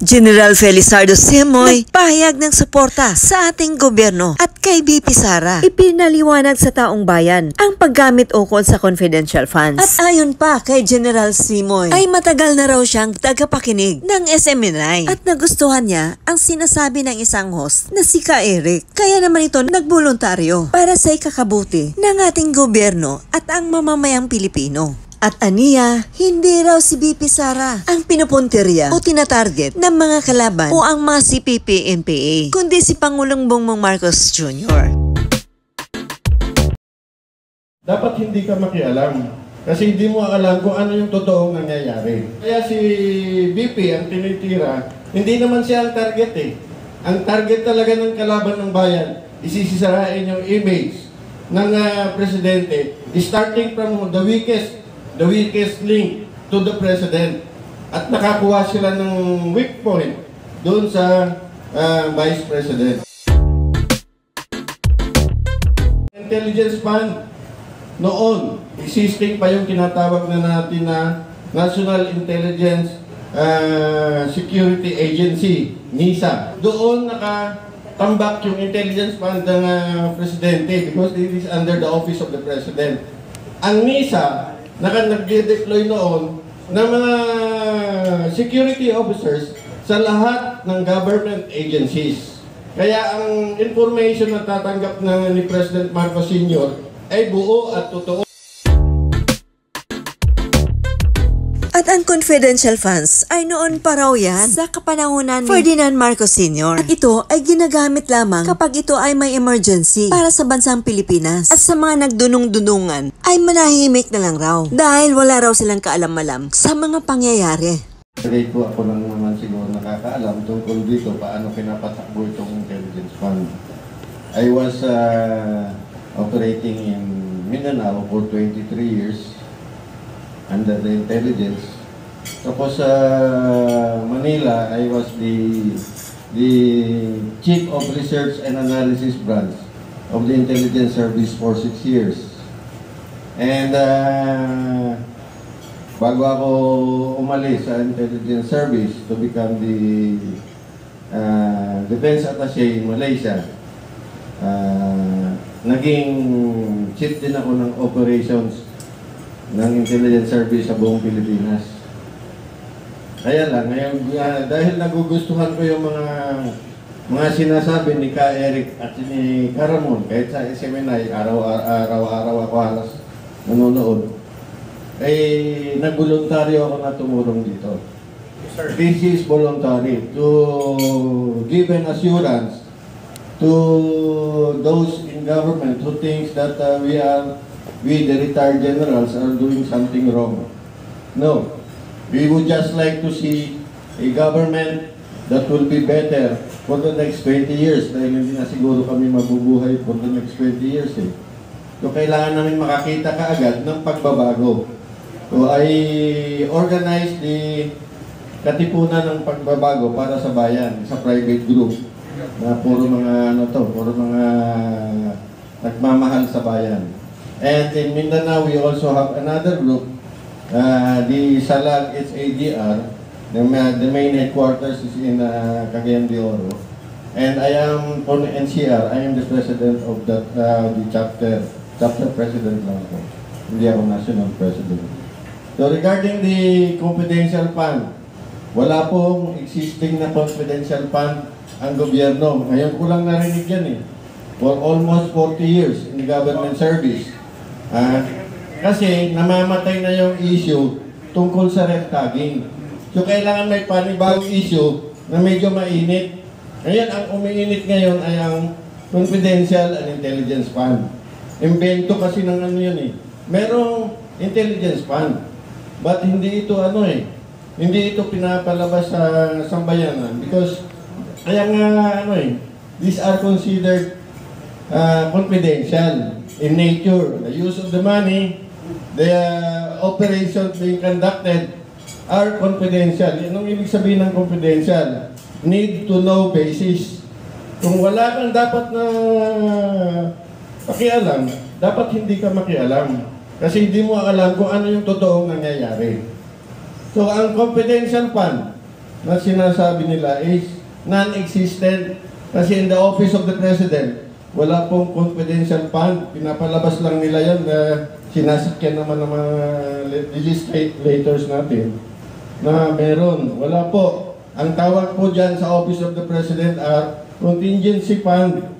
General Felizardo Simoy nagpahayag ng suporta sa ating gobyerno at kay VP Sara. Ipinaliwanag sa taong bayan ang paggamit ukol sa confidential funds. At ayon pa kay General Simoy, ay matagal na raw siyang tagapakinig ng SMNI at nagustuhan niya ang sinasabi ng isang host na si Ka Eric. Kaya naman ito nagboluntaryo para sa ikakabuti ng ating gobyerno at ang mamamayang Pilipino. At aniya, hindi raw si VP Sara ang pinupuntirya o tinatarget ng mga kalaban o ang mga CPP-NPA, kundi si Pangulong Bongbong Marcos Jr. Dapat hindi ka makialam kasi hindi mo alam kung ano yung totoong nangyayari. Kaya si VP ang tinitira, hindi naman siya ang target eh. Ang target talaga ng kalaban ng bayan, isisisarain yung image ng presidente, starting from the weakest link to the president. At nakakuha sila ng weak point doon sa vice president. Intelligence fund, noon, existing pa yung tinatawag na natin na National Intelligence Security Agency, NISA. Doon nakatambak yung intelligence fund ng presidente because it is under the office of the president. Ang NISA, nag-deploy noon ng mga security officers sa lahat ng government agencies. Kaya ang information na tatanggap ni President Marcos Sr. ay buo at totoo. At ang confidential funds ay noon pa raw yan sa kapanahunan ni Ferdinand Marcos Sr. At ito ay ginagamit lamang kapag ito ay may emergency para sa bansang Pilipinas. At sa mga nagdunong-dunungan ay manahimik na lang raw dahil wala raw silang kaalam-alam sa mga pangyayari. Grade ko ako lang naman siguro nakakaalam tungkol dito paano pinapatakbo itong intelligence fund. I was operating in Mindanao for 23 years under the intelligence. Tapos sa Manila, I was the Chief of Research and Analysis Branch of the Intelligence Service for 6 years. And bago ako umalis sa Intelligence Service to become the Defense Attaché in Malaysia, naging chief din ako ng operations ng intelligence service sa buong Pilipinas. Kaya lang, ngayon, dahil nagugustuhan ko yung mga sinasabi ni Ka Eric at ni Ka Ramon, kahit sa SMNI, araw-araw ako halos nanonood, ay nagboluntaryo ako na tumulong dito. This is voluntary to give an assurance to those in government who thinks that we the retired generals are doing something wrong. No. We would just like to see a government that will be better for the next 20 years dahil hindi na siguro kami mabubuhay for the next 20 years eh. So kailangan namin makakita kaagad ng pagbabago. So I organized the katipunan ng pagbabago para sa bayan, sa private group na puro mga puro mga nagmamahal sa bayan. And in Mindanao, we also have another group, the Salag SADR. The main headquarters is in Cagayan de Oro. And I am on NCR. I am the president of the chapter president lang po. Hindi ako national president. So regarding the confidential fund, wala pong existing na confidential fund ang gobyerno. Ngayon ko lang narinig yan eh. For almost 40 years in the government service. Kasi namamatay na yung issue tungkol sa rent tagging. So kailangan may panibagong issue na medyo mainit. Ngayon, ang umiinit ngayon ay ang confidential and intelligence fund. Invento kasi ng ano yun eh. Merong intelligence fund. But hindi ito hindi ito pinapalabas sa sambayanan because kaya nga these are considered confidential in nature. The use of the money, the operations being conducted are confidential. Anong ibig sabihin ng confidential? Need to know basis. Kung wala kang dapat na pakialam, dapat hindi ka makialam. Kasi hindi mo alam kung ano yung totoong nangyayari. So, ang confidential fund na sinasabi nila is non-existent kasi in the Office of the President, wala pong confidential fund. Pinapalabas lang nila yan na sinasakyan naman ng mga legislators natin na meron. Wala po. Ang tawag po dyan sa Office of the President are contingency fund.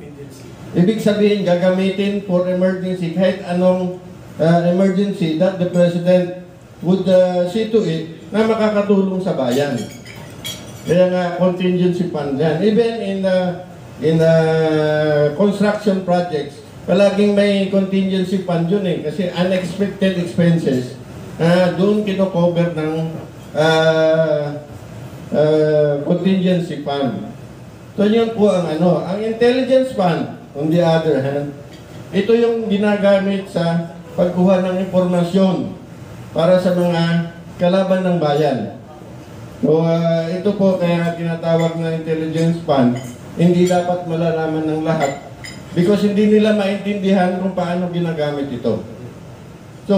Ibig sabihin, gagamitin for emergency, kahit anong emergency that the President would see to it na makakatulong sa bayan. Kaya nga, contingency fund yan. Even in construction projects, palaging may contingency fund yun eh. Kasi unexpected expenses, doon kino-cover ng contingency fund. So yun po ang ano. Ang intelligence fund, on the other hand, ito yung ginagamit sa pagkuha ng impormasyon para sa mga kalaban ng bayan. So ito po kaya tinatawag na intelligence fund, hindi dapat malalaman ng lahat because hindi nila maintindihan kung paano ginagamit ito. So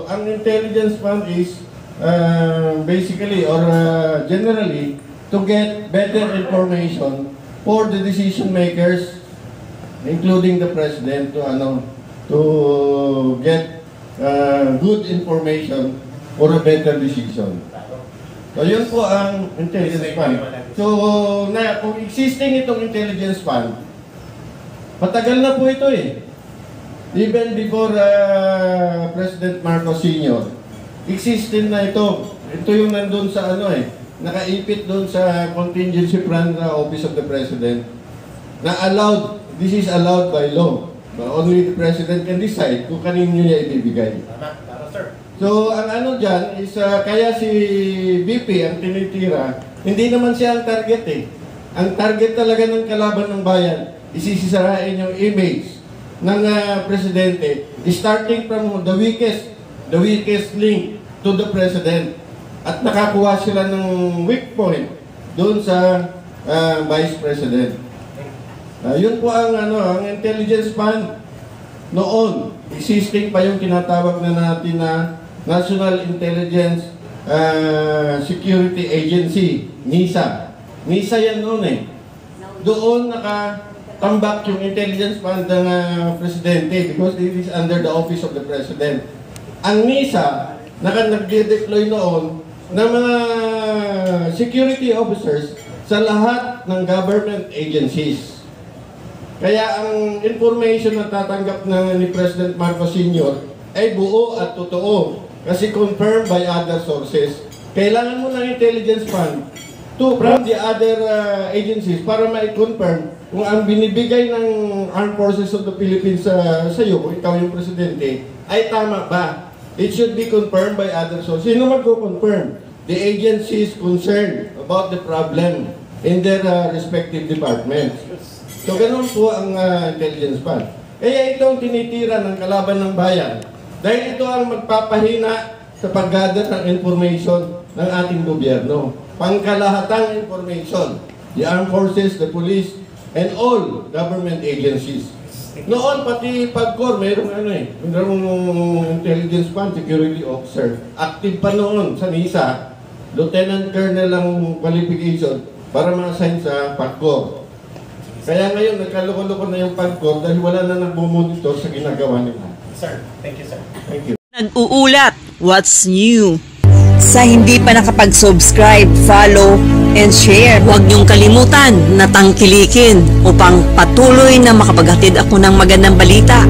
ang intelligence fund is basically or generally to get better information for the decision makers, including the President, to get good information for a better decision. So yun po ang intelligence fund. So kung existing itong intelligence fund, matagal na po ito eh. Even before President Marcos Sr., existing na ito. Ito yung nandun sa nakaipit doon sa contingency fund na Office of the President na allowed, this is allowed by law. Only the President can decide kung kanino niya ibibigay. Tama, sir. So, ang dyan is, kaya si BP ang tinitira, hindi naman siya ang target eh. Ang target talaga ng kalaban ng bayan, isisirain yung image ng Presidente, starting from the weakest link to the President. At nakakuha sila ng weak point doon sa Vice President. Yun po ang intelligence fund noon. Existing pa yung tinatawag na natin na National Intelligence Security Agency, NISA. NISA yan noon eh. Doon nakatambak yung intelligence fund ng Presidente because it is under the Office of the President. Ang NISA, nagde-deploy noon ng mga security officers sa lahat ng government agencies. Kaya ang information na tatanggap ni President Marcos Sr. ay buo at totoo kasi confirmed by other sources. Kailangan mo ng intelligence fund from the other agencies para ma-confirm kung ang binibigay ng Armed Forces of the Philippines sa iyo, kung ikaw yung Presidente, ay tama ba? It should be confirmed by other sources. Sino magko-confirm? The agencies concerned about the problem in their respective departments. So, ganun po ang intelligence fund. Kaya ito ang tinitira ng kalaban ng bayan dahil ito ang magpapahina sa pag-gather ng information ng ating gobyerno. Pangkalahatang information. The armed forces, the police, and all government agencies. Noon, pati PAGCOR, mayroong intelligence fund, security officer. Active pa noon sa NISA. Lieutenant Colonel ang qualification para ma-assign sa PAGCOR. Kaya ngayon, nagkaloko-loko na yung PAGCOR dahil wala na nagbumonitor sa ginagawa nila. Sir, thank you, sir. Thank you. Nag-uulat, what's new? Sa hindi pa nakapag-subscribe, follow, and share, huwag niyong kalimutan na tangkilikin upang patuloy na makapaghatid ako ng magandang balita.